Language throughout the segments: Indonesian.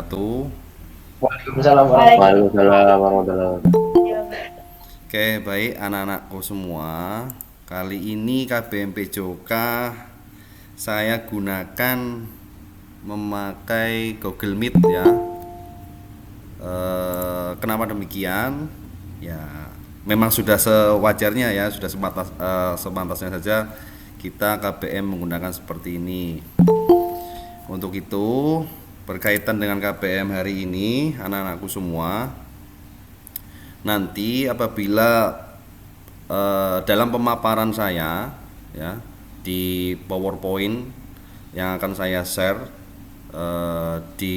wabarakatuh. Waalaikumsalam warahmatullahi wabarakatuh. Oke, baik anak-anakku semua. Kali ini KBM Joka saya gunakan memakai Google Meet ya. Kenapa demikian? Ya, memang sudah sewajarnya ya, sudah sepantasnya saja kita KBM menggunakan seperti ini. Untuk itu, berkaitan dengan KBM hari ini, anak-anakku semua, nanti apabila dalam pemaparan saya ya di PowerPoint yang akan saya share di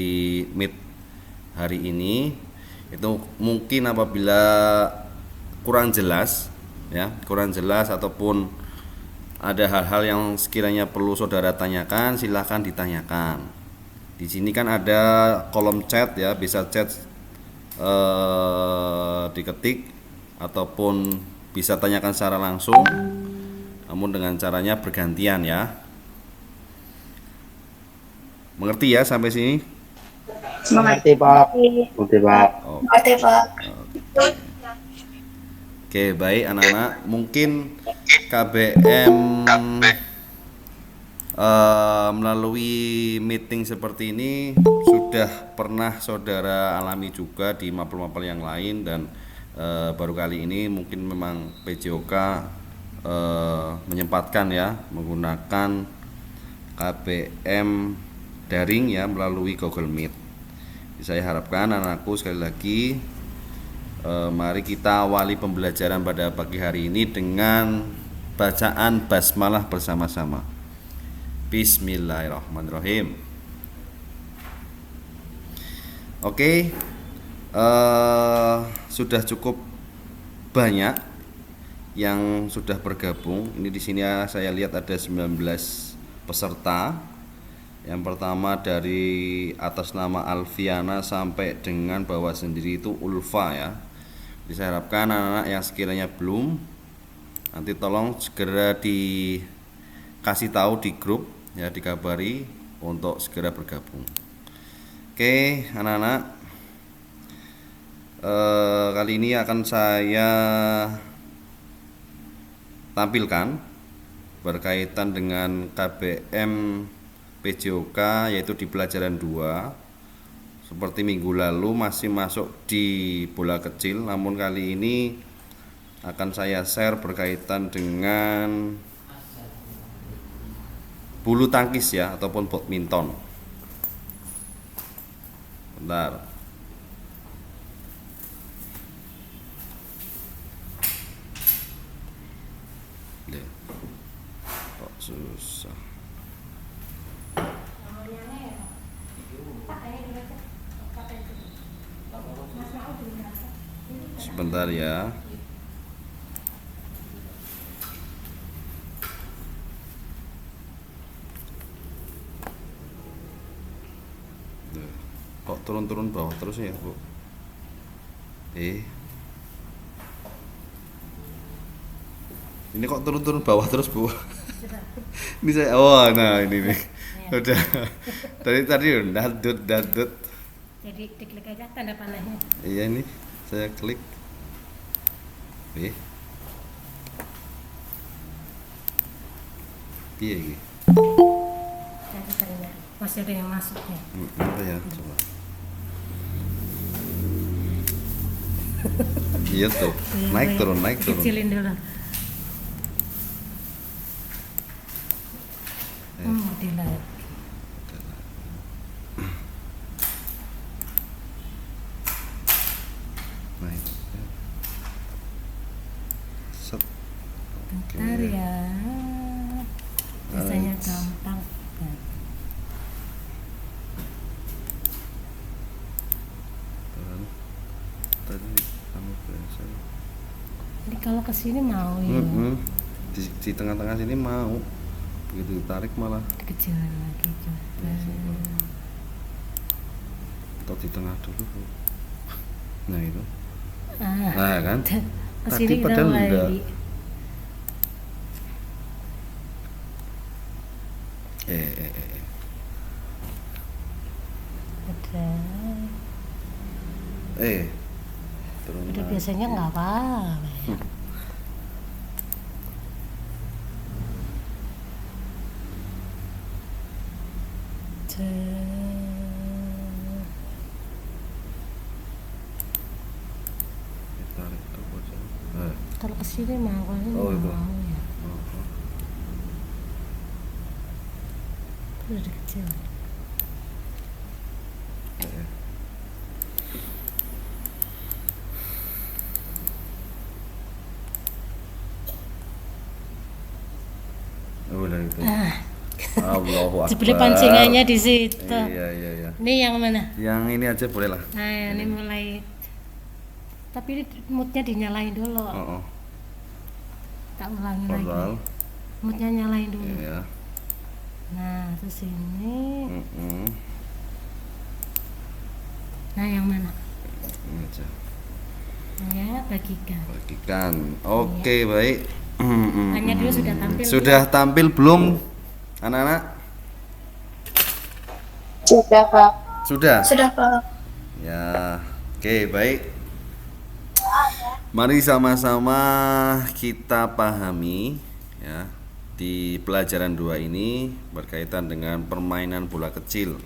Meet hari ini, itu mungkin apabila kurang jelas ya, kurang jelas ataupun ada hal-hal yang sekiranya perlu saudara tanyakan, silahkan ditanyakan. Di sini kan ada kolom chat ya, bisa chat diketik ataupun bisa tanyakan secara langsung, namun dengan caranya bergantian ya. Mengerti ya sampai sini? Mengerti Pak. Mengerti Pak. Oke, Pak. Oke, baik anak-anak. Mungkin KBM melalui meeting seperti ini sudah pernah saudara alami juga di mapel-mapel yang lain, dan baru kali ini mungkin memang PJOK menyempatkan ya menggunakan KBM daring ya melalui Google Meet. Jadi saya harapkan anak-anakku sekali lagi, mari kita awali pembelajaran pada pagi hari ini dengan bacaan basmalah bersama-sama. Bismillahirrahmanirrahim. Oke, sudah cukup banyak yang sudah bergabung. Ini di sini saya lihat ada 19 peserta. Yang pertama dari atas nama Alfiana sampai dengan bawah sendiri itu Ulfa ya. Jadi saya harapkan anak-anak yang sekiranya belum, nanti tolong segera dikasih tahu di grup ya, dikabari untuk segera bergabung. Oke anak-anak, kali ini akan saya tampilkan berkaitan dengan KBM PJOK, yaitu di pelajaran 2. Seperti minggu lalu masih masuk di bola kecil, namun kali ini akan saya share berkaitan dengan bulu tangkis ya, ataupun badminton. Bentar. Kok susah. Sebentar ya. Kok turun-turun bawah terus ya, Bu? Ini kok turun-turun bawah terus, Bu? Ini saya, nah ini nih. Udah. Tadi dadut. Jadi diklik aja tanda panahnya. Iya nih, saya klik. Iya gitu. Jadi ternyata masih ada yang masuk ya. Apa ya? Coba. Iya tuh, naik turun. Kecilin dulu. Di lagi. Naik. Set. Bentar ya. Biasanya gampang. Tadi kamu biasa. Jadi kalau kesini mau ya. Di tengah-tengah sini mau. Begitu ditarik malah Kecilin lagi coba. atau di tengah dulu, Bu. Nah itu. Ah, Nah kan. kesini Tadi kita padahal mulai. enggak. Turun Udah lagi. biasanya nggak apa-apa. Tarik ke pojok. Kalau kesini mau, kalau ini Oh, nggak itu. mau ya. Udah kecil. Udah itu. Allahu Akbar. Sebenarnya pancingannya di situ. Iya. Ini yang mana? Yang ini aja boleh lah. Nah, ini mulai. Tapi ini moodnya dinyalain dulu. Oh. Tak ulangi Total. lagi. Moodnya nyalain dulu. Iya. Nah, terus ini. Mm-mm. Nah, yang mana? Ini aja. Ya, bagikan. Oke, baik. Tanya dulu sudah tampil. Sudah tampil belum, anak-anak? Sudah, Pak. Sudah. Sudah, Pak. Ya, oke, baik. Mari sama-sama kita pahami ya di pelajaran 2 ini berkaitan dengan permainan bola kecil.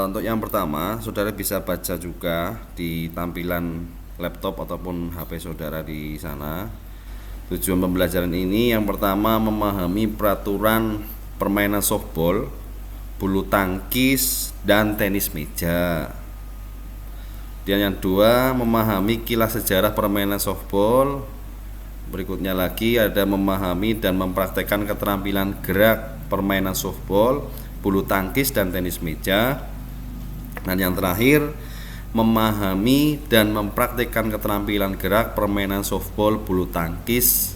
Untuk yang pertama, saudara bisa baca juga di tampilan laptop ataupun HP saudara di sana. Tujuan pembelajaran ini yang pertama memahami peraturan permainan softball, bulu tangkis, dan tenis meja. Dan yang kedua, memahami kilas sejarah permainan softball. Berikutnya lagi ada memahami dan mempraktekkan keterampilan gerak permainan softball, bulu tangkis, dan tenis meja. Dan yang terakhir, memahami dan mempraktekkan keterampilan gerak permainan softball, bulu tangkis,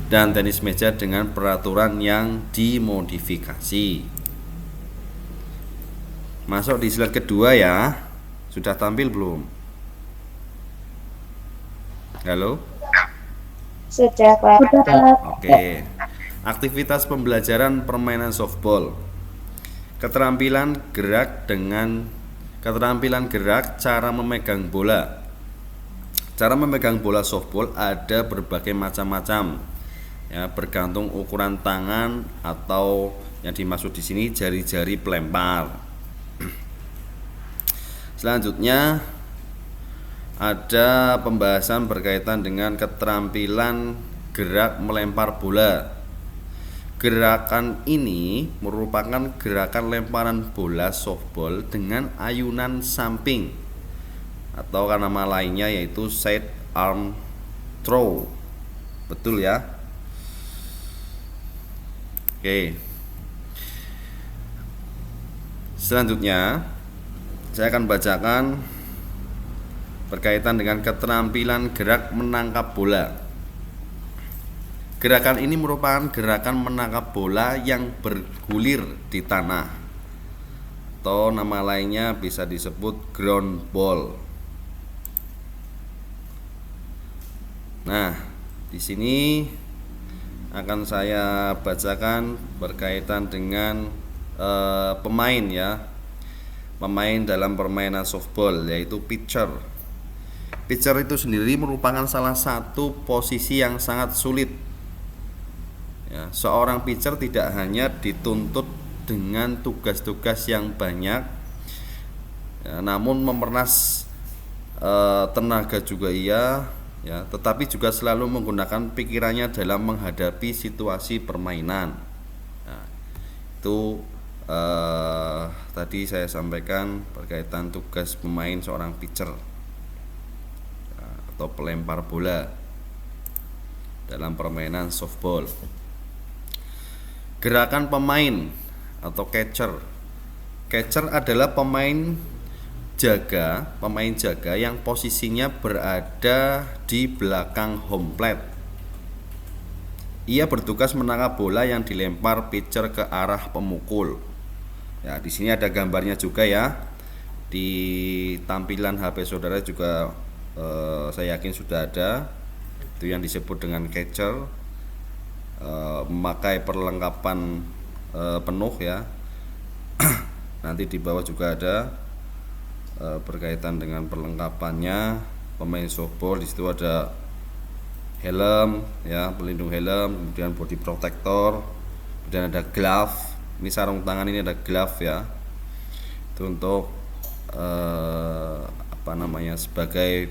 dan tenis meja dengan peraturan yang dimodifikasi. Masuk di slide kedua ya. Sudah tampil belum? Halo? Sudah, Pak. Oke. Aktivitas pembelajaran permainan softball. Keterampilan gerak cara memegang bola. Cara memegang bola softball ada berbagai macam-macam. Ya, bergantung ukuran tangan atau yang dimaksud di sini jari-jari pelempar. Selanjutnya ada pembahasan berkaitan dengan keterampilan gerak melempar bola. Gerakan ini merupakan gerakan lemparan bola softball dengan ayunan samping atau nama lainnya yaitu side arm throw. Betul ya? Oke. Selanjutnya saya akan bacakan berkaitan dengan keterampilan gerak menangkap bola. Gerakan ini merupakan gerakan menangkap bola yang bergulir di tanah, atau nama lainnya bisa disebut ground ball. Nah, di sini akan saya bacakan berkaitan dengan pemain ya. Pemain dalam permainan softball yaitu pitcher. Pitcher itu sendiri merupakan salah satu posisi yang sangat sulit. Ya, seorang pitcher tidak hanya dituntut dengan tugas-tugas yang banyak, ya, namun memeras tenaga juga iya, ya, tetapi juga selalu menggunakan pikirannya dalam menghadapi situasi permainan. Nah, itu tadi saya sampaikan berkaitan tugas pemain seorang pitcher atau pelempar bola dalam permainan softball. Gerakan pemain atau catcher. Catcher adalah pemain jaga yang posisinya berada di belakang home plate. Ia bertugas menangkap bola yang dilempar pitcher ke arah pemukul. Ya, di sini ada gambarnya juga ya. Di tampilan HP saudara juga saya yakin sudah ada. Itu yang disebut dengan catcher. Memakai perlengkapan penuh ya. Nanti di bawah juga ada berkaitan dengan perlengkapannya pemain softball. Di situ ada helm ya, pelindung helm, kemudian body protector, kemudian ada glove. Ini sarung tangan, ini ada glove ya. Itu untuk sebagai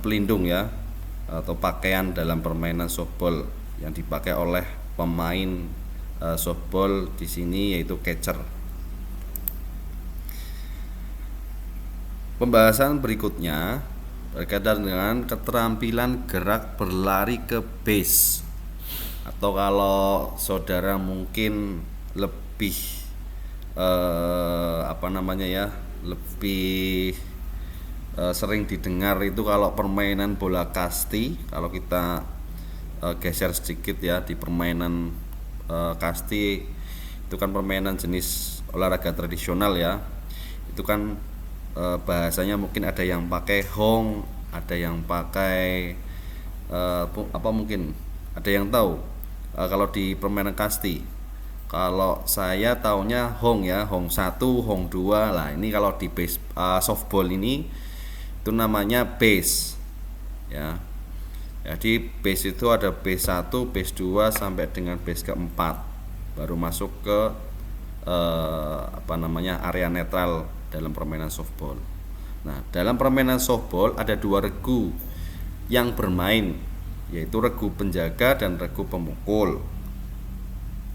pelindung ya, atau pakaian dalam permainan softball yang dipakai oleh pemain softball di sini, yaitu catcher. Pembahasan berikutnya berkaitan dengan keterampilan gerak berlari ke base, atau kalau saudara mungkin lebih lebih sering didengar itu kalau permainan bola kasti. Kalau kita geser sedikit ya, di permainan kasti itu kan permainan jenis olahraga tradisional ya. Itu kan bahasanya mungkin ada yang pakai hong, ada yang pakai mungkin ada yang tahu kalau di permainan kasti. Kalau saya taunya hong ya, hong 1, hong 2 lah. Ini kalau di base softball ini itu namanya base ya. Jadi base itu ada base 1, base 2 sampai dengan base keempat, baru masuk ke area netral dalam permainan softball. Nah, dalam permainan softball ada 2 regu yang bermain, yaitu regu penjaga dan regu pemukul.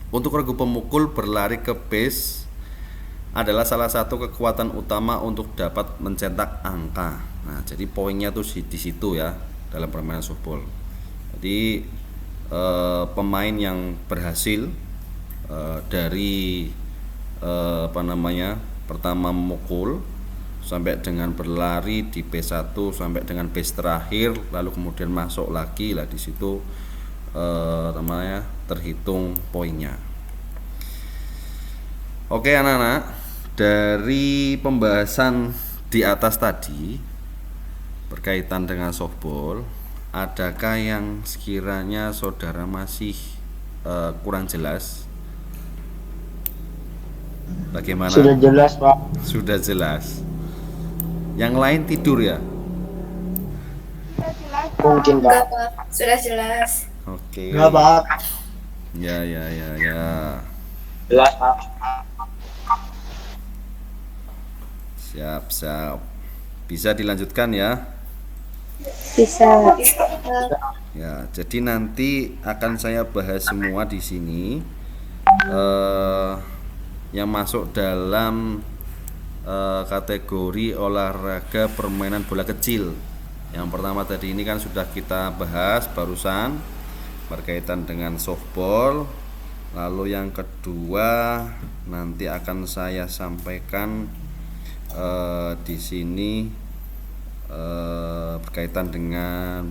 Untuk regu pemukul berlari ke base adalah salah satu kekuatan utama untuk dapat mencetak angka. Nah, jadi poinnya tuh di situ ya dalam permainan softball. Jadi pemain yang berhasil dari pertama memukul sampai dengan berlari di base 1 sampai dengan base terakhir, lalu kemudian masuk lagi lah, di situ terhitung poinnya. Oke anak-anak, dari pembahasan di atas tadi berkaitan dengan softball, adakah yang sekiranya saudara masih kurang jelas? Bagaimana? Sudah jelas, Pak. Sudah jelas. Yang lain tidur ya? Mungkin, Enggak, Pak. Pak. Sudah jelas. Oke. Enggak, Pak. Ya. Jelas, Pak. Siap. Bisa dilanjutkan ya? Bisa. Ya, jadi nanti akan saya bahas semua di sini yang masuk dalam kategori olahraga permainan bola kecil. Yang pertama tadi ini kan sudah kita bahas barusan berkaitan dengan softball. Lalu yang kedua nanti akan saya sampaikan di sini berkaitan dengan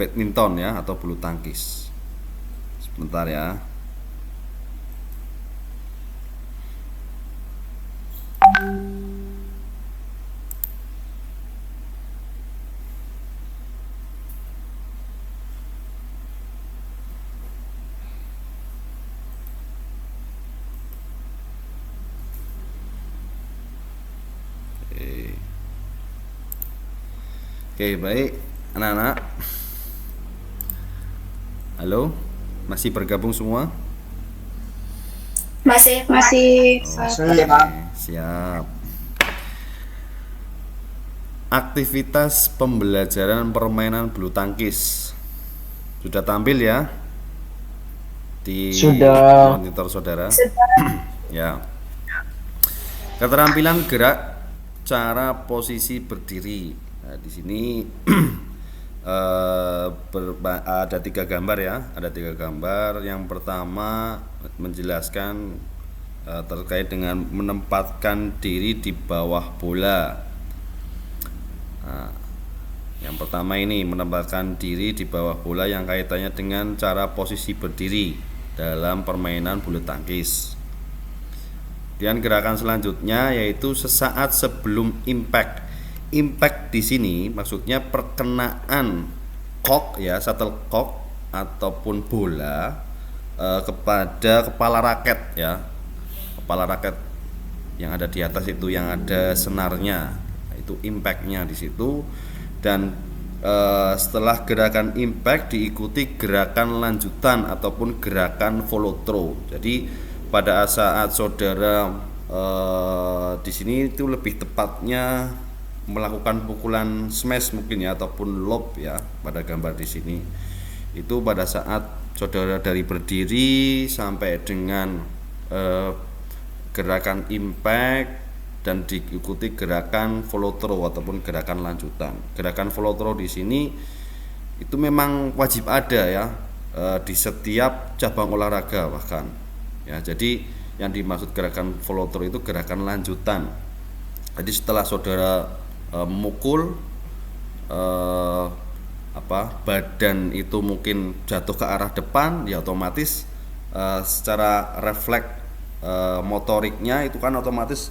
badminton ya, atau bulu tangkis. Sebentar ya. Oke, baik anak-anak. Halo, masih bergabung semua? Masih. Oke, Pak. Siap. Aktivitas pembelajaran permainan bulu tangkis sudah tampil ya di Sudah. monitor saudara? Ya. Keterampilan gerak, cara posisi berdiri. Nah, di sini ada 3 gambar ya, ada 3 gambar. Yang pertama menjelaskan terkait dengan menempatkan diri di bawah bola. Nah, yang pertama ini menempatkan diri di bawah bola yang kaitannya dengan cara posisi berdiri dalam permainan bulu tangkis. Kemudian gerakan selanjutnya yaitu sesaat sebelum impact. Impact di sini maksudnya perkenaan kok ya, shuttlecock ataupun bola kepada kepala raket ya, kepala raket Yang ada di atas itu yang ada senarnya, itu impactnya di situ. Dan setelah gerakan impact diikuti gerakan lanjutan ataupun gerakan follow through. Jadi pada saat saudara di sini itu lebih tepatnya melakukan pukulan smash mungkin ya, ataupun lob ya, pada gambar di sini. Itu pada saat saudara dari berdiri sampai dengan gerakan impact dan diikuti gerakan follow through ataupun gerakan lanjutan. Gerakan follow through di sini itu memang wajib ada ya, di setiap cabang olahraga bahkan. Ya, jadi yang dimaksud gerakan follow through itu gerakan lanjutan. Jadi setelah saudara memukul, badan itu mungkin jatuh ke arah depan, ya otomatis secara refleks motoriknya itu kan otomatis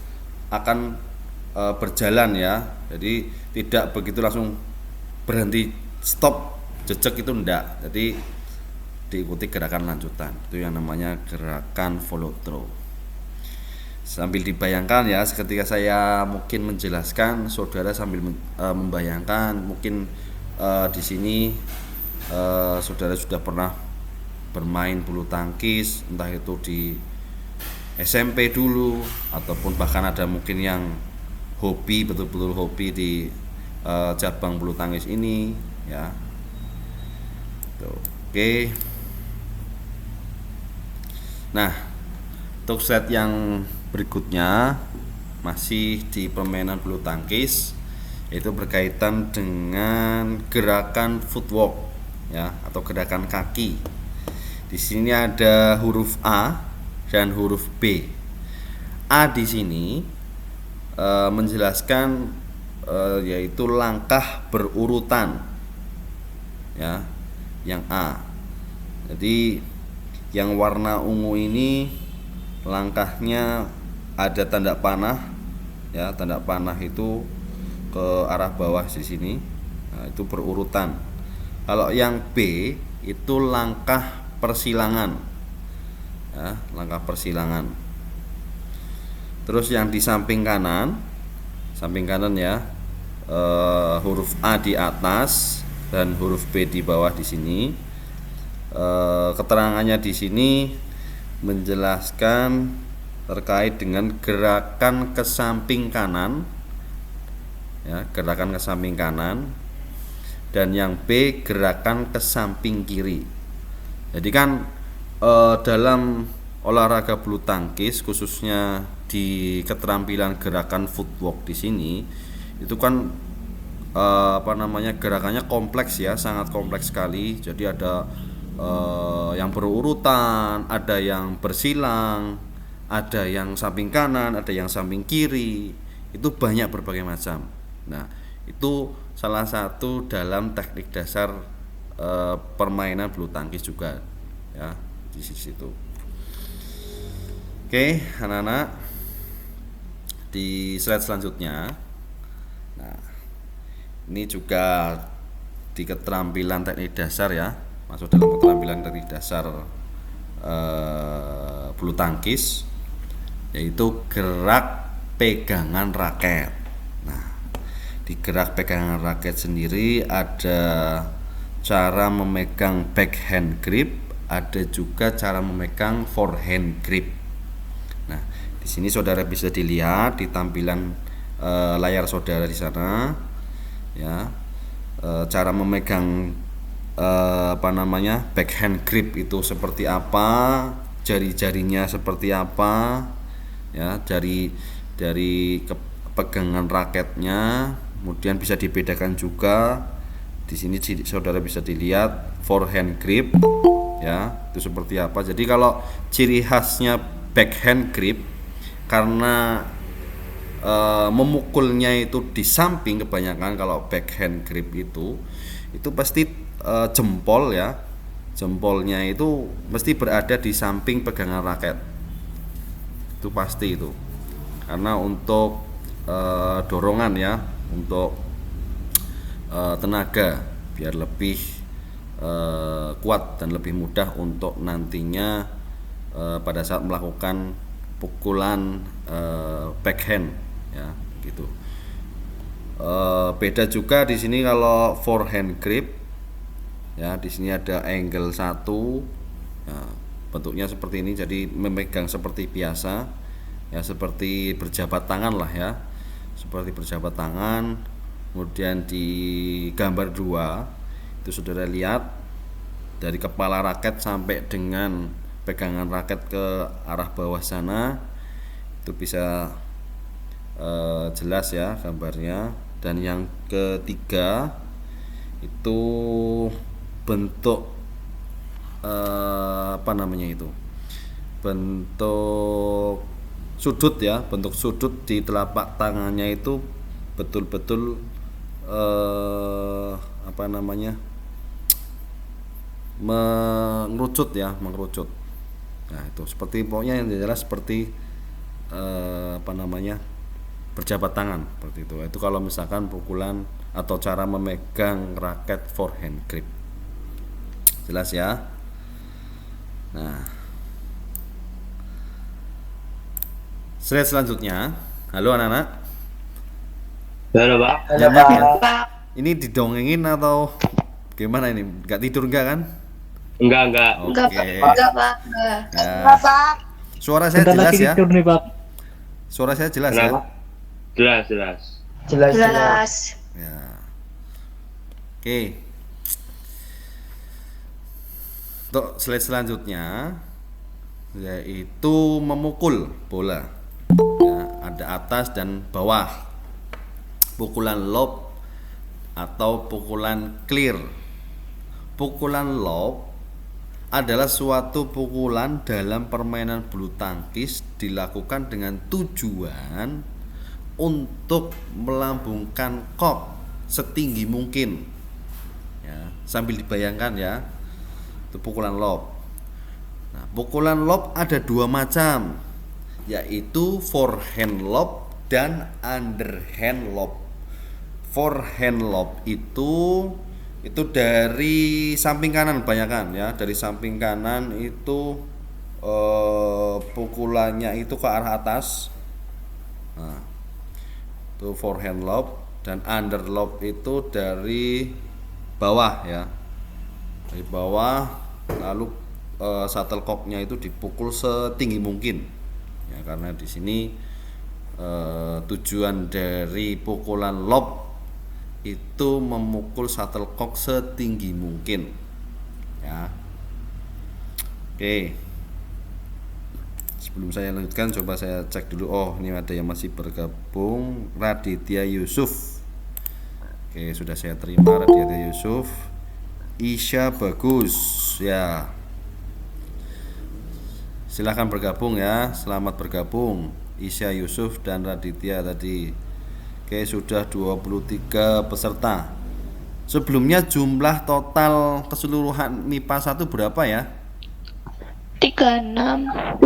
akan berjalan ya. Jadi tidak begitu langsung berhenti stop jejak, itu enggak. Jadi diikuti gerakan lanjutan, itu yang namanya gerakan follow through. Sambil dibayangkan ya, ketika saya mungkin menjelaskan, saudara sambil membayangkan mungkin di sini saudara sudah pernah bermain bulu tangkis, entah itu di SMP dulu ataupun bahkan ada mungkin yang hobi, betul-betul hobi di cabang bulu tangkis ini ya. Tuh, oke. Nah, untuk set yang berikutnya masih di permainan bulu tangkis, itu berkaitan dengan gerakan footwork ya, atau gerakan kaki. Di sini ada huruf A dan huruf B. A di sini menjelaskan yaitu langkah berurutan ya, yang A. Jadi yang warna ungu ini langkahnya ada tanda panah ya, tanda panah itu ke arah bawah di sini. Nah, itu berurutan. Kalau yang B itu langkah persilangan ya, langkah persilangan. Terus yang di samping kanan ya, huruf A di atas dan huruf B di bawah di sini. Keterangannya di sini menjelaskan terkait dengan gerakan ke samping kanan ya, gerakan ke samping kanan, dan yang B gerakan ke samping kiri. Jadi kan dalam olahraga bulu tangkis khususnya di keterampilan gerakan footwork di sini itu kan gerakannya kompleks ya, sangat kompleks sekali. Jadi ada yang berurutan, ada yang bersilang, ada yang samping kanan, ada yang samping kiri. Itu banyak berbagai macam. Nah, itu salah satu dalam teknik dasar permainan bulu tangkis juga ya, di situ. Oke, anak-anak, di slide selanjutnya. Nah, ini juga di keterampilan teknik dasar ya, masuk dalam keterampilan teknik dasar bulu tangkis, yaitu gerak pegangan raket. Nah, di gerak pegangan raket sendiri ada cara memegang backhand grip, ada juga cara memegang forehand grip. Nah, di sini saudara bisa dilihat di tampilan layar saudara di sana ya, cara memegang backhand grip itu seperti apa, jari-jarinya seperti apa ya, dari pegangan raketnya. Kemudian bisa dibedakan juga di sini saudara bisa dilihat forehand grip ya, itu seperti apa. Jadi kalau ciri khasnya backhand grip, karena memukulnya itu di samping kebanyakan, kalau backhand grip itu pasti jempol ya, jempolnya itu mesti berada di samping pegangan raket, itu pasti itu, karena untuk dorongan ya, untuk tenaga biar lebih kuat dan lebih mudah untuk nantinya pada saat melakukan pukulan backhand ya gitu. Beda juga di sini kalau forehand grip ya, di sini ada angle 1 ya, bentuknya seperti ini, jadi memegang seperti biasa ya, seperti berjabat tangan lah ya, seperti berjabat tangan. Kemudian di gambar 2 itu saudara lihat dari kepala raket sampai dengan pegangan raket ke arah bawah sana itu bisa jelas ya gambarnya. Dan yang ketiga itu bentuk apa namanya itu, bentuk sudut ya, bentuk sudut di telapak tangannya itu betul-betul apa namanya, mengerucut ya, mengerucut. Nah itu seperti pokoknya yang jelas seperti apa namanya, berjabat tangan seperti itu. Itu kalau misalkan pukulan atau cara memegang raket forehand grip. Jelas ya. Nah, slide selanjutnya. Halo anak-anak. Halo Pak. Halo Enak ya? Pak. Ini didongengin atau gimana ini? Gak tidur enggak kan? Enggak. Oke. Enggak, Pak. Enggak. Ya. Pak. Suara saya Bentar jelas lagi ya? tidur nih, Pak. Suara saya jelas ya? Kenapa? Jelas. Jelas. Jelas. Ya. Oke. Untuk slide selanjutnya yaitu memukul bola. Ya, ada atas dan bawah. Pukulan lob atau pukulan clear. Pukulan lob adalah suatu pukulan dalam permainan bulu tangkis dilakukan dengan tujuan untuk melambungkan kok setinggi mungkin ya, sambil dibayangkan ya, itu pukulan lob. Nah, pukulan lob ada 2 macam, yaitu forehand lob dan underhand lob. Forehand lob itu dari samping kanan kebanyakan ya, dari samping kanan itu pukulannya itu ke arah atas. Nah, itu forehand lob. Dan under lob itu dari bawah ya, dari bawah, lalu shuttlecocknya itu dipukul setinggi mungkin ya, karena di sini tujuan dari pukulan lob itu memukul shuttlecock setinggi mungkin ya. Oke, sebelum saya lanjutkan coba saya cek dulu. Oh, ini ada yang masih bergabung, Raditya Yusuf. Oke, sudah saya terima Raditya Yusuf. Isya bagus ya, silahkan bergabung ya, selamat bergabung Isya Yusuf dan Raditya tadi. Oke, sudah 23 peserta. Sebelumnya jumlah total keseluruhan MIPA 1 berapa ya? 36.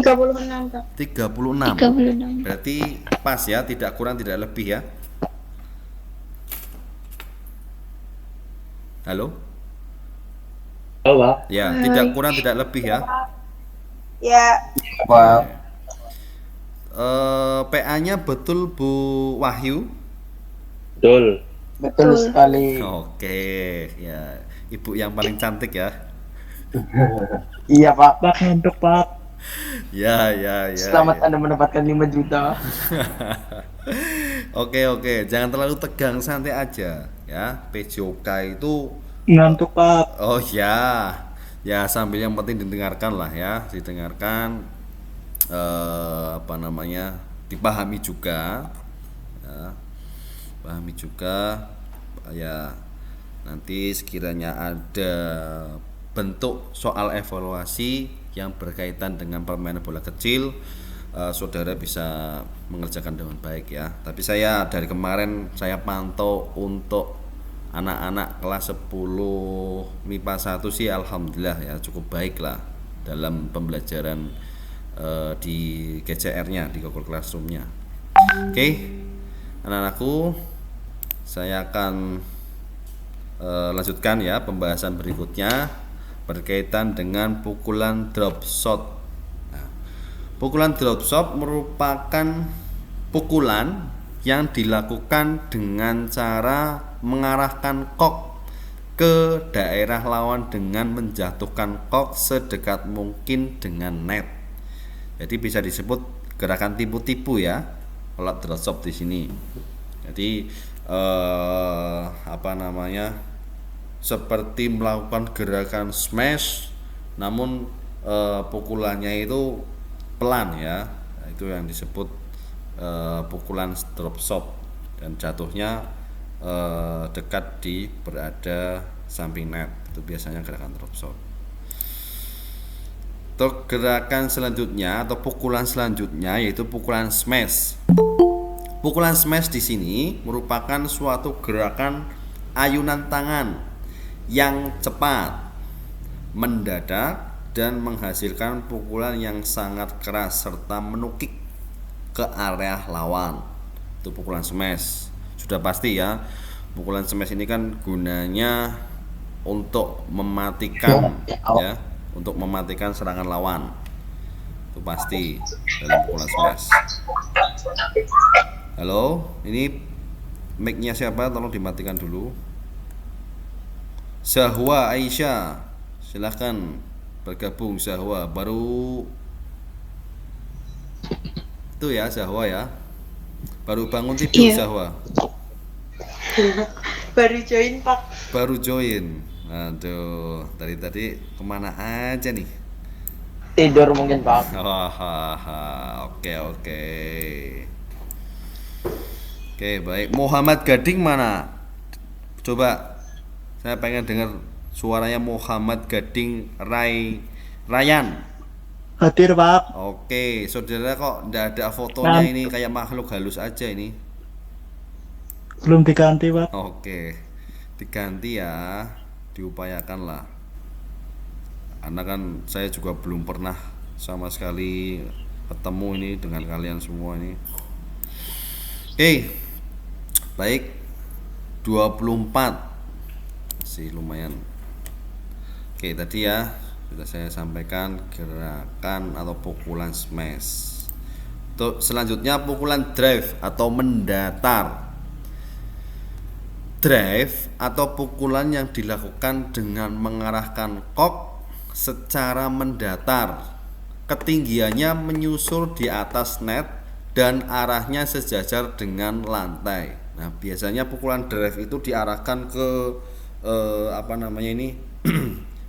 36, Pak. 36. 36. Berarti pas ya, tidak kurang tidak lebih ya. Halo? Halo Pak. Ya, tidak kurang tidak lebih ya. Ya. Wow. PA-nya betul Bu Wahyu? Betul. Sekali. Oke, ya. Ibu yang paling cantik ya. Iya, Pak. Pak, ngantuk, Pak. Ya. Selamat ya. Anda mendapatkan 5 juta. Oke, jangan terlalu tegang, santai aja ya. PJOK itu Ngantuk, Pak. oh ya. Ya, sambil yang penting didengarkan lah ya, didengarkan apa namanya? Dipahami juga. Ya. Pahami juga ya, nanti sekiranya ada bentuk soal evaluasi yang berkaitan dengan permainan bola kecil, saudara bisa mengerjakan dengan baik ya. Tapi saya dari kemarin saya pantau untuk anak-anak kelas 10 MIPA 1 sih alhamdulillah ya, cukup baik lah dalam pembelajaran di GCR-nya, di Google Classroom-nya. Oke, anak-anakku, saya akan lanjutkan ya pembahasan berikutnya berkaitan dengan pukulan drop shot. Nah, Pukulan drop shot merupakan pukulan yang dilakukan dengan cara mengarahkan kok ke daerah lawan dengan menjatuhkan kok sedekat mungkin dengan net. Jadi bisa disebut gerakan tipu-tipu ya kalau drop shot di sini. Jadi seperti melakukan gerakan smash, namun pukulannya itu pelan ya. Nah, itu yang disebut pukulan drop shot dan jatuhnya dekat di berada samping net. Itu biasanya gerakan drop shot. Untuk gerakan selanjutnya atau pukulan selanjutnya yaitu pukulan smash. Pukulan smash di sini merupakan suatu gerakan ayunan tangan yang cepat, mendadak dan menghasilkan pukulan yang sangat keras serta menukik ke area lawan. Itu pukulan smash. Sudah pasti ya. Pukulan smash ini kan gunanya untuk mematikan ya, untuk mematikan serangan lawan. Itu pasti dalam pukulan smash. Halo, ini mic-nya siapa? Tolong dimatikan dulu. Zahwa Aisyah, silahkan bergabung. Zahwa baru itu ya, Zahwa ya, baru bangun tidur. Iya. Zahwa Baru join Pak. baru join. Aduh, tadi kemana aja nih? Tidur mungkin Pak. Oke. Oke, baik. Muhammad Gading mana? Coba, saya pengen dengar suaranya Muhammad Gading Ryan. Hadir Pak. Oke, saudara kok ndak ada fotonya Nah. ini, kayak makhluk halus aja ini. Belum diganti Pak. Oke, diganti ya, diupayakan lah. Karena kan saya juga belum pernah sama sekali ketemu ini dengan kalian semua ini. Oke, baik, 24 masih lumayan. Oke, tadi ya sudah saya sampaikan gerakan atau pukulan smash. Untuk selanjutnya pukulan drive atau mendatar. Drive atau pukulan yang dilakukan dengan mengarahkan kok secara mendatar. Ketinggiannya menyusur di atas net dan arahnya sejajar dengan lantai. Nah, biasanya pukulan drive itu diarahkan ke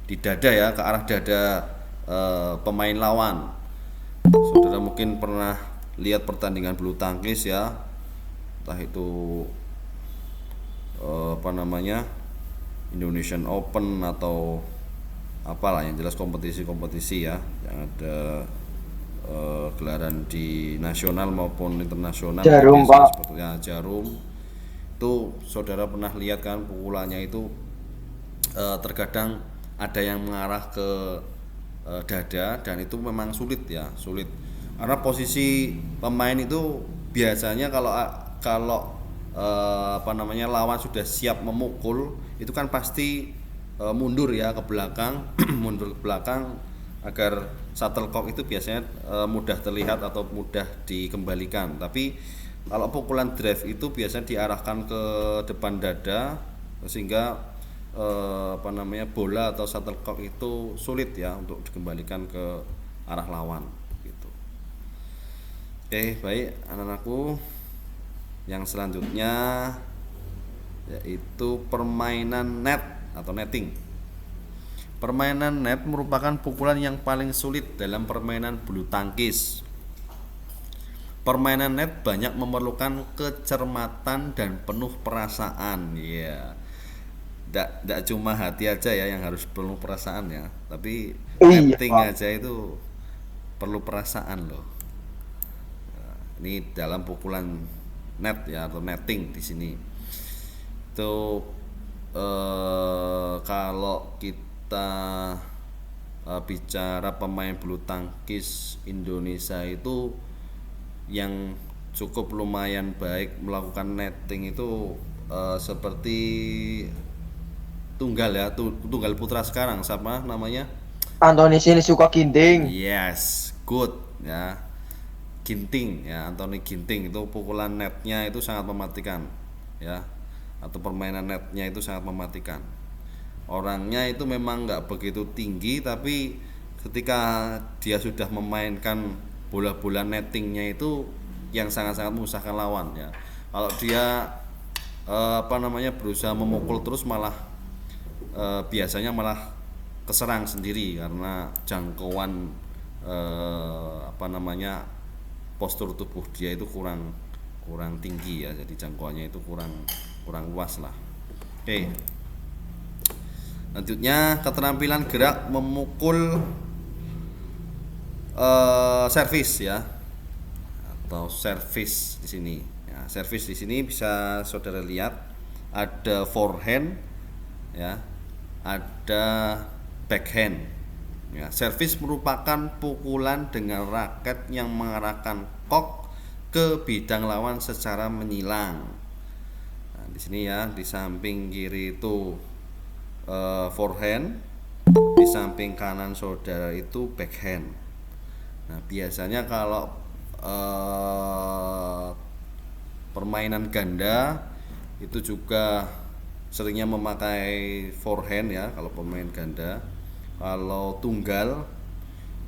di dada ya, ke arah dada pemain lawan. Saudara mungkin pernah lihat pertandingan bulu tangkis ya, entah itu Indonesian Open atau apalah, yang jelas kompetisi-kompetisi ya, yang ada gelaran di nasional maupun internasional. Jarum, biasanya Pak. sepertinya jarum. Itu saudara pernah lihat kan pukulannya itu terkadang ada yang mengarah ke dada, dan itu memang sulit ya, sulit karena posisi pemain itu biasanya kalau lawan sudah siap memukul itu kan pasti mundur ya ke belakang mundur ke belakang agar shuttlecock itu biasanya mudah terlihat atau mudah dikembalikan. Tapi kalau pukulan drive itu biasanya diarahkan ke depan dada sehingga bola atau shuttlecock itu sulit ya untuk dikembalikan ke arah lawan gitu. Oke, baik anak-anakku. Yang selanjutnya yaitu permainan net atau netting. Permainan net merupakan pukulan yang paling sulit dalam permainan bulu tangkis. Permainan net banyak memerlukan kecermatan dan penuh perasaan. Ya, tidak cuma hati aja ya yang harus penuh perasaan ya, tapi Iya, netting Pak. aja itu perlu perasaan loh. Nah, ini dalam pukulan net ya atau netting di sini. Itu kalau kita bicara pemain bulu tangkis Indonesia itu yang cukup lumayan baik melakukan netting itu seperti tunggal putra sekarang, siapa namanya? Antoni sini suka ginting. Yes, good. ya. Ginting ya, Anthony Ginting itu pukulan netnya itu sangat mematikan ya, atau permainan netnya itu sangat mematikan. Orangnya itu memang nggak begitu tinggi, tapi ketika dia sudah memainkan bola-bola nettingnya itu yang sangat-sangat menyusahkan lawan ya. Kalau dia berusaha memukul terus malah biasanya malah keserang sendiri karena jangkauan postur tubuh dia itu kurang tinggi ya, jadi jangkauannya itu kurang luas lah. Oke. Selanjutnya keterampilan gerak memukul servis ya, atau servis di sini. Ya, servis di sini bisa saudara lihat ada forehand ya, ada backhand. Ya, servis merupakan pukulan dengan raket yang mengarahkan kok ke bidang lawan secara menyilang. Nah, di sini ya, di samping kiri itu forehand, di samping kanan saudara itu backhand. Nah, biasanya kalau permainan ganda itu juga seringnya memakai forehand ya kalau pemain ganda. Kalau tunggal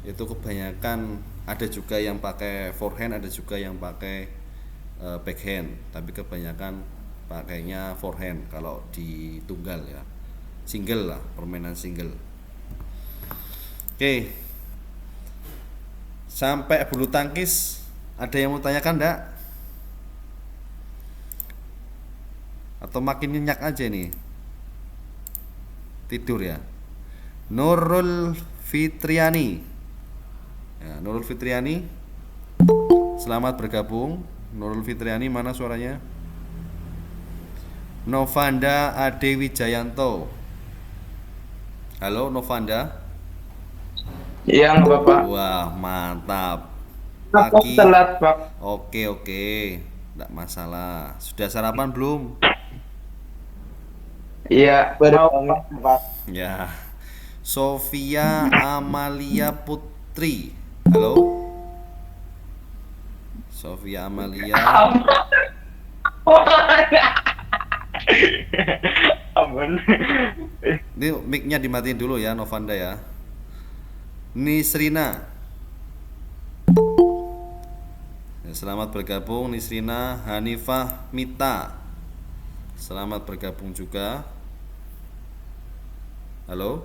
itu kebanyakan ada juga yang pakai forehand, ada juga yang pakai backhand, tapi kebanyakan pakainya forehand kalau di tunggal ya. Single lah, permainan single. Oke. Sampai bulu tangkis ada yang mau tanyakan enggak? Atau makin nyenyak aja nih? Tidur ya? Nurul Fitriani ya, Nurul Fitriani, selamat bergabung. Nurul Fitriani, mana suaranya? Novanda Ade Wijayanto, halo Novanda. Iya Bapak. Wah mantap. Aku Pagi. telat Pak. Oke, enggak masalah. Sudah sarapan belum? Iya, baru banget Pak. Ya. Sofia Amalia Putri, halo Sofia Amalia. Ampun. Ini mic-nya dimatiin dulu ya Novanda ya. Nisrina ya, selamat bergabung Nisrina. Hanifah Mita, selamat bergabung juga. Halo,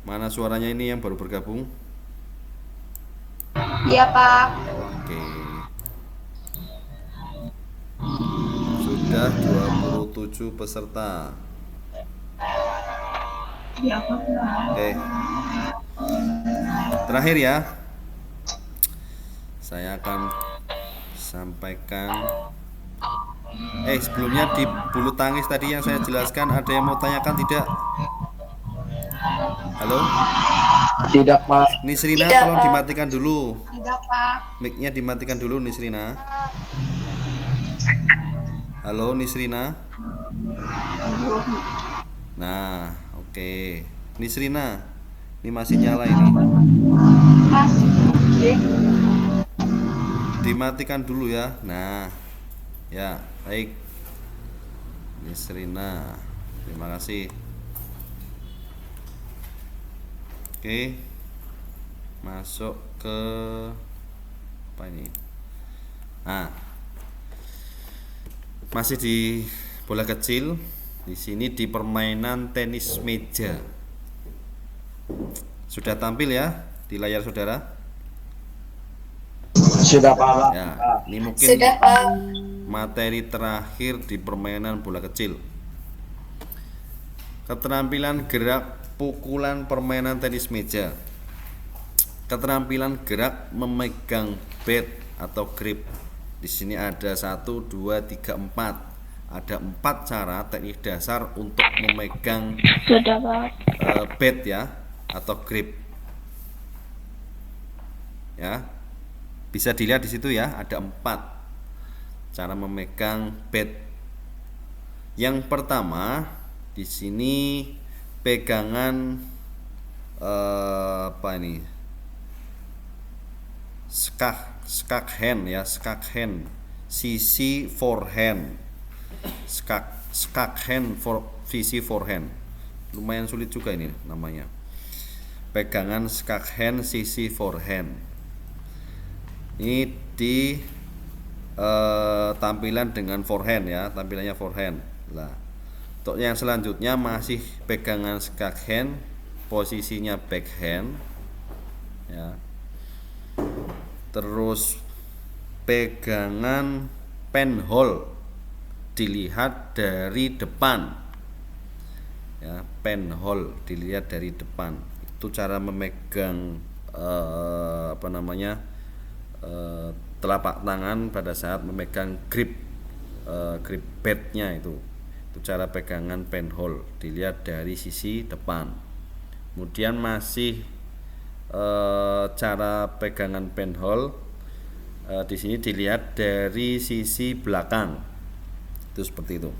mana suaranya ini yang baru bergabung? Iya Pak. Oke. Sudah 27 peserta. Oke. Terakhir ya, saya akan sampaikan. Sebelumnya di bulu tangkis tadi yang saya jelaskan, ada yang mau tanyakan tidak? Halo? Tidak Pak. Nisrina, Tidak, tolong Pak. dimatikan dulu. Tidak Pak. Mic-nya dimatikan dulu Nisrina. Halo Nisrina. Nah, oke. Nisrina, ini masih nyala ini. Mas. Dimatikan dulu ya. Nah, ya baik. Nisrina, terima kasih. Oke, masuk ke apa ini? Nah, masih di bola kecil. Di sini di permainan tenis meja. Sudah tampil ya di layar saudara? Sudah Pak. Ya, ini mungkin Sudah Pak. materi terakhir di permainan bola kecil. Keterampilan gerak pukulan permainan tenis meja. Keterampilan gerak memegang bat atau grip. Di sini ada 1, 2, 3, 4. Ada 4 cara teknik dasar untuk memegang Sudah Pak. bat ya, atau grip. Ya. Bisa dilihat di situ ya, ada 4 cara memegang bat. Yang pertama, di sini pegangan apa ini? Skak hand ya, skak hand. Sisi forehand. Skak hand sisi forehand. Lumayan sulit juga ini namanya. Pegangan skak hand sisi forehand. Ini di tampilan dengan forehand ya, tampilannya forehand. Nah, untuk yang selanjutnya masih pegangan skak hand, posisinya backhand ya. Terus pegangan penhold dilihat dari depan ya, penhold dilihat dari depan. Itu cara memegang telapak tangan pada saat memegang grip padnya itu cara pegangan penhold dilihat dari sisi depan. Kemudian masih cara pegangan penhold di sini dilihat dari sisi belakang, itu seperti itu.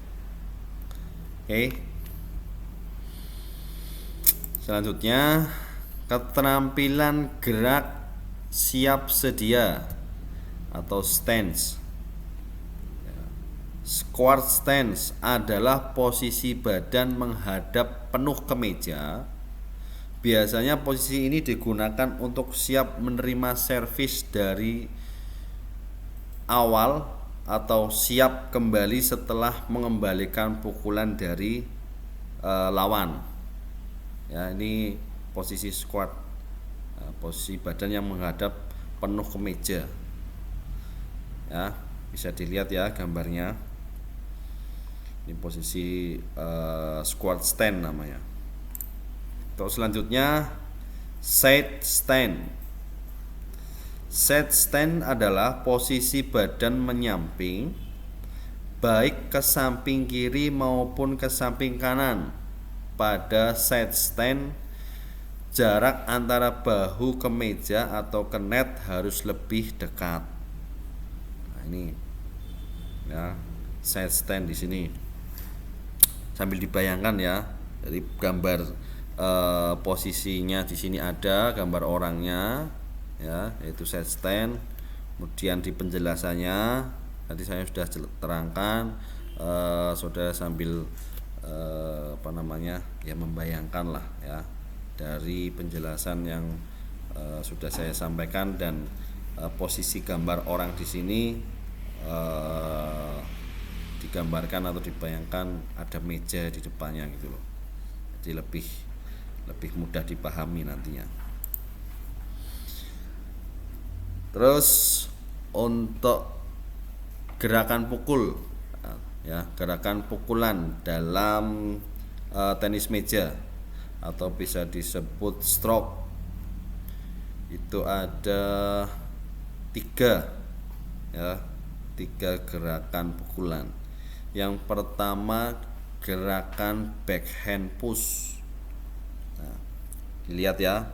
Oke. Selanjutnya keterampilan gerak siap sedia atau stance. Squat stance adalah posisi badan menghadap penuh ke meja. Biasanya posisi ini digunakan untuk siap menerima servis dari awal atau siap kembali setelah mengembalikan pukulan dari lawan. Ya, ini posisi squat. Nah, posisi badan yang menghadap penuh ke meja. Ya, bisa dilihat ya gambarnya. Ini posisi squat stand namanya. Untuk selanjutnya side stand. Side stand adalah posisi badan menyamping baik ke samping kiri maupun ke samping kanan. Pada side stand jarak antara bahu ke meja atau ke net harus lebih dekat. Nah, ini ya side stand di sini. Sambil dibayangkan ya, jadi gambar posisinya di sini ada gambar orangnya ya, yaitu side stand. Kemudian di penjelasannya tadi saya sudah terangkan, saudara sambil ya membayangkan lah ya dari penjelasan yang sudah saya sampaikan, dan posisi gambar orang di sini digambarkan atau dibayangkan ada meja di depannya gitu loh. Jadi lebih mudah dipahami nantinya. Terus untuk gerakan pukul ya, gerakan pukulan dalam tenis meja atau bisa disebut stroke, itu ada 3 ya, 3 gerakan pukulan. Yang pertama gerakan backhand push. Nah, dilihat ya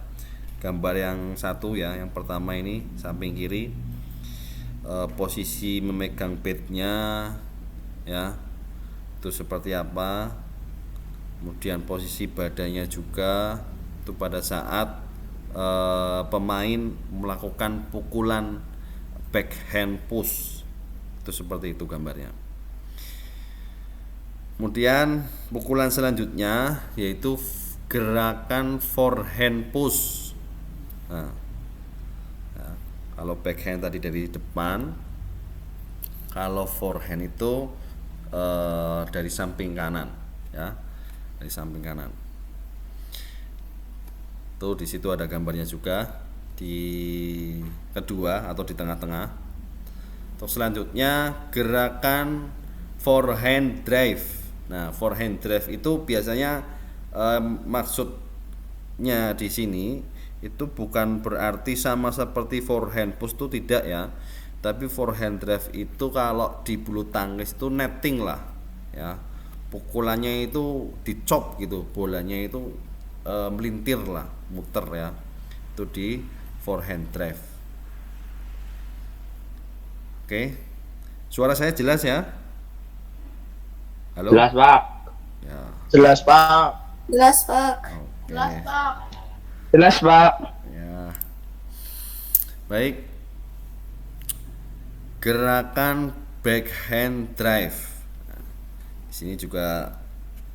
gambar yang satu ya, yang pertama ini samping kiri, posisi memegang padnya ya, itu seperti apa. Kemudian posisi badannya juga itu pada saat pemain melakukan pukulan backhand push, itu seperti itu gambarnya. Kemudian pukulan selanjutnya yaitu gerakan forehand push. Nah, ya, kalau backhand tadi dari depan, kalau forehand itu dari samping kanan ya, dari samping kanan. Tuh di situ ada gambarnya juga di kedua atau di tengah-tengah. Terus selanjutnya gerakan forehand drive. Nah, forehand drive itu biasanya maksudnya di sini itu bukan berarti sama seperti forehand push, itu tidak ya. Tapi forehand drive itu kalau di bulu tangkis itu netting lah ya. Pukulannya itu dicop gitu, bolanya itu melintir lah, muter ya. Itu di forehand drive. Oke. Suara saya jelas ya? Halo? Jelas, Pak. Ya. Jelas Pak. Jelas, Pak. Oke. Jelas, Pak. Jelas, Pak. Ya. Baik. Gerakan backhand drive. Nah, di sini juga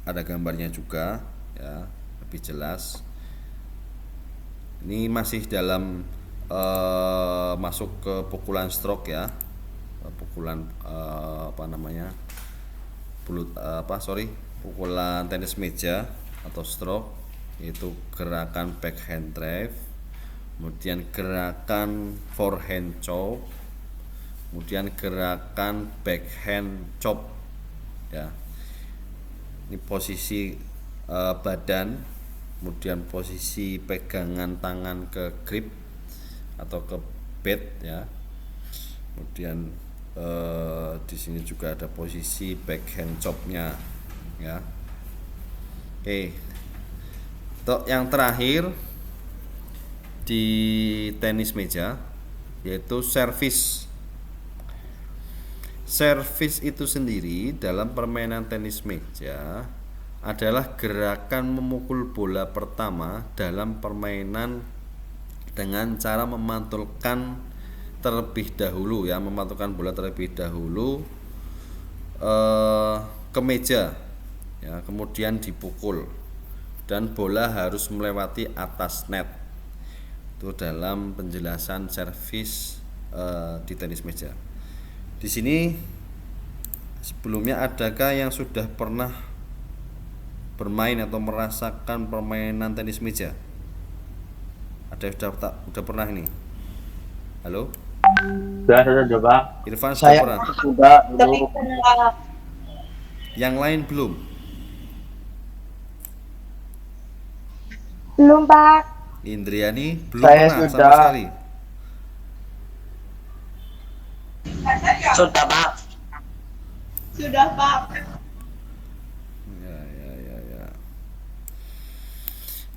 ada gambarnya juga ya, lebih jelas. Ini masih dalam masuk ke pukulan stroke ya. Pukulan pukulan tenis meja atau stroke, yaitu gerakan backhand drive, kemudian gerakan forehand chop, kemudian gerakan backhand chop ya. Ini posisi badan, kemudian posisi pegangan tangan ke grip atau ke pad ya. Kemudian di sini juga ada posisi backhand chopnya ya. Oke. Untuk yang terakhir di tenis meja yaitu service. Service itu sendiri dalam permainan tenis meja adalah gerakan memukul bola pertama dalam permainan dengan cara memantulkan terlebih dahulu ya, memantulkan bola terlebih dahulu ke meja ya, kemudian dipukul dan bola harus melewati atas net. Itu dalam penjelasan servis di tenis meja. Di sini sebelumnya adakah yang sudah pernah bermain atau merasakan permainan tenis meja? Ada yang sudah pernah ini? Halo? Sudah, Pak. Irfan sudah Saya pernah? sudah Tapi dulu. pernah. Yang lain belum? Belum, Pak. Indriani belum Saya pernah sama sudah. sekali. Sudah, Pak. Sudah, Pak. Ya.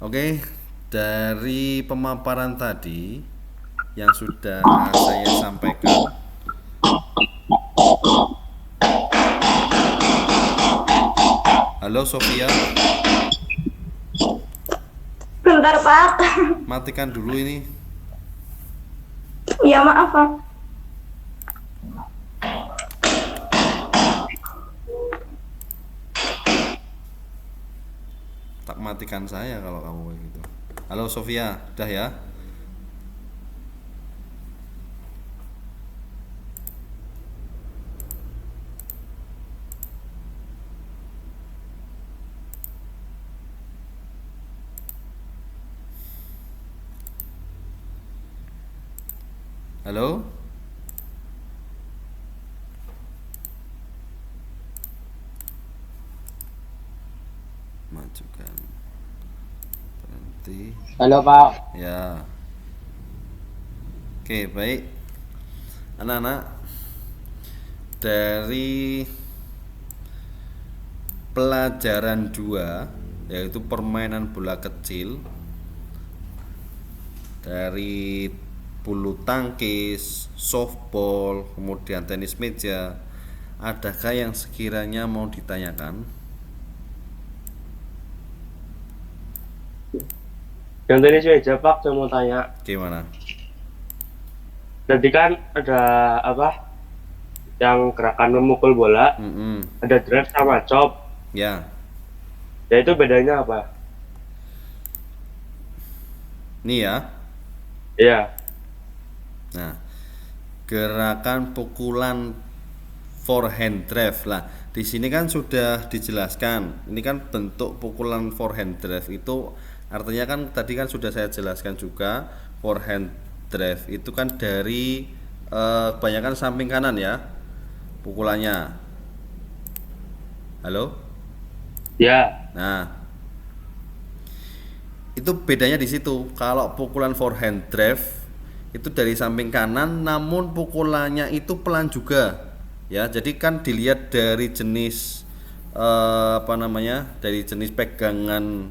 Oke, dari pemaparan tadi yang sudah saya sampaikan, halo Sofia, Bentar, Pak. matikan dulu ini. Ya, maaf, Pak. Tak matikan saya kalau kamu kayak gitu. Halo Sofia, udah ya? Halo? Majukan. Berhenti. Halo, Pak. Ya. Oke, baik. Anak-anak, dari pelajaran 2 yaitu permainan bola kecil, dari bulu tangkis, softball, kemudian tenis meja, adakah yang sekiranya mau ditanyakan? Yang tenis meja, Pak, saya mau tanya. Gimana? Tadi kan ada apa? Yang gerakan memukul bola, ada drive sama chop. Ya, Ya itu bedanya apa? nih ya. Iya. Nah, gerakan pukulan forehand drive lah. Di sini kan sudah dijelaskan. Ini kan bentuk pukulan forehand drive itu artinya kan tadi kan sudah saya jelaskan juga, forehand drive itu kan dari kebanyakan samping kanan ya pukulannya. Halo? Ya. Nah, itu bedanya di situ. Kalau pukulan forehand drive itu dari samping kanan, namun pukulannya itu pelan juga. Ya, jadi kan dilihat dari jenis dari jenis pegangan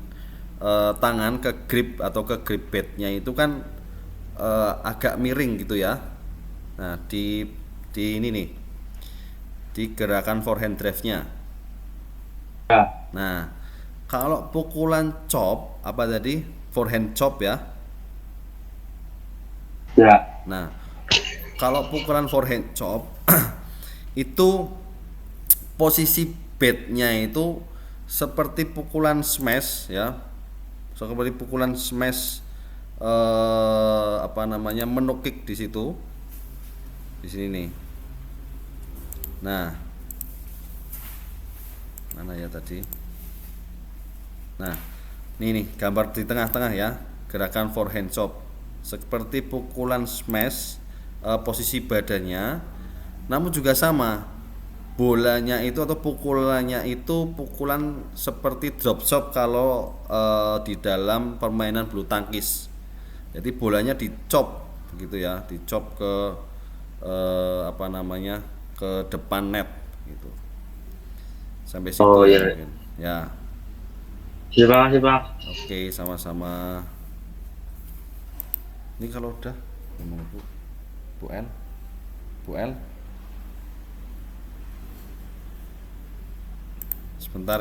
tangan ke grip atau ke grip padnya itu kan agak miring gitu ya. Nah, di ini nih, di gerakan forehand drive-nya. Ya. Nah, kalau pukulan chop apa tadi? forehand chop ya. Ya. Nah, kalau pukulan forehand chop itu posisi bednya itu seperti pukulan smash ya, seperti pukulan smash menukik di situ, di sini nih. Nah, mana ya tadi? Nah, ini nih gambar di tengah-tengah ya, gerakan forehand chop seperti pukulan smash, posisi badannya, namun juga sama, bolanya itu atau pukulannya itu pukulan seperti drop shot kalau di dalam permainan bulu tangkis. Jadi bolanya dicop begitu ya, dicop ke ke depan net gitu. Sampai situ Oh, ya iya. mungkin. Ya. Terima kasih Pak. Oke, sama-sama. Ini kalau udah ngomong Bu El sebentar.